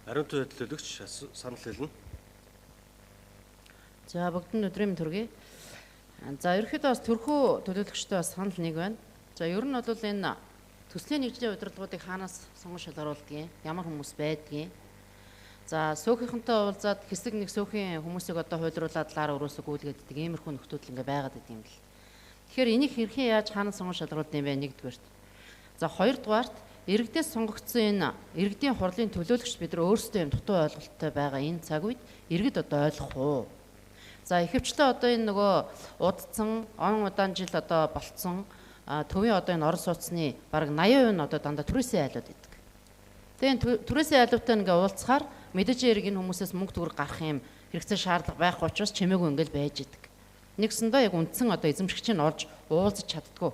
Ариун төвийн төлөөлөгч санал хэлнэ. За бүгдэнд өдрийн мэнд хүргэе. За ерөнхийдөө бас төрхөө төлөөлөгчтэй бас санал нэг байна. За ер нь бол энэ төслийн нэгжлийн удирдлагуудыг хаанаас сонгон шалгаруулдаг юм? Ямар хүмүүс байдгийг. За сөөхийнхэнтэй уулзаад хэсэг нэг сөөхийн хүмүүсийг одоо хуйлруулад лаар өрөөсөг гүйлгээддэг иймэрхүү нөхдөл ингээ байгаад идэм бэл. Тэгэхээр энийг хэрхэн яаж хаанаас сонгон шалгаруулдаг юм бэ нэгдүгээрт. За хоёрдугаарт иргэдээс сонгогдсон энэ иргэдийн хурлын төлөөлөгч бид нар өөрсдөө юм дутуу ойлголттой байгаа энэ цаг үед иргэд одоо ойлгох уу? За ихэвчлэн одоо энэ нөгөө удцсан он удаан жил одоо болцсон төвийн одоо энэ орон сууцны бараг 80% нь одоо дандаа түрээсийн айлууд идэг. Тэгээ энэ түрээсийн айлуудтай ингээ уулзахаар мэдээж хэрэг энэ хүмүүсээс мөнгө төгрөг гарах юм хэрэгцээ шаардлага байхгүй учраас чимээгүй ингээл байж идэг. Нэгсэндээ яг үндсэн одоо эзэмшигч нь орж уулзах чаддгүй.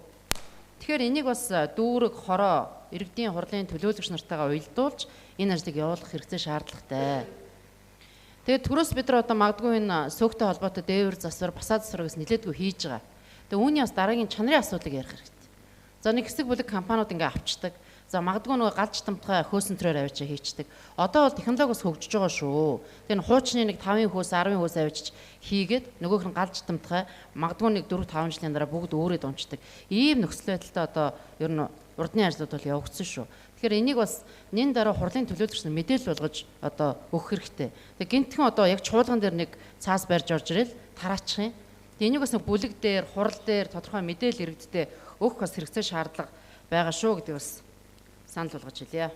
Тэгэхээр энийг бас дүүрэг хороо иргэдийн хурлын төлөөлөгч нартайгаа уялдуулж энэ ажлыг явуулах хэрэгцээ шаардлагатай. Тэгээд түрүүс бид нар одоо магадгүй энэ сөөгтэй холбоотой дээвэр засвар, басаад засвар гэсэн нэлээдгүй хийж байгаа. Тэгээд үүний бас дараагийн чанарын асуудлыг ярих хэрэгтэй. За нэг хэсэг бүлэг компаниуд ингээ авчдаг. За магадгүй нөгөө галж тамтгай хөөсөнтрээр авчиж хийчдэг. Одоо бол технологи бас хөгжиж байгаа шүү. Тэгээд хуучны нэг 5 хөөс 10 хөөс авчиж хийгээд нөгөөх нь галж тамтгай магадгүй нэг 4-5 жилийн дараа бүгд өөрөө дунчдаг. Ийм нөхцөл байдалтай одоо ер нь урдны ажлууд бол явагдсан шүү. Тэгэхээр энийг бас нэн дараа хурлын төлөөлөгч нар мэдээлэл болгож одоо өгөх хэрэгтэй. Тэгээд гинтхэн одоо яг чуулган дээр нэг цаас барьж орж ирэл тараачих юм. Тэгээд энийг бас нэг бүлэг дээр, хурал дээр тодорхой мэдээлэл иргэдтэй өгөх бас хэрэгцээ шаардлага байгаа шүү гэдэг бас санал болгож хэлье.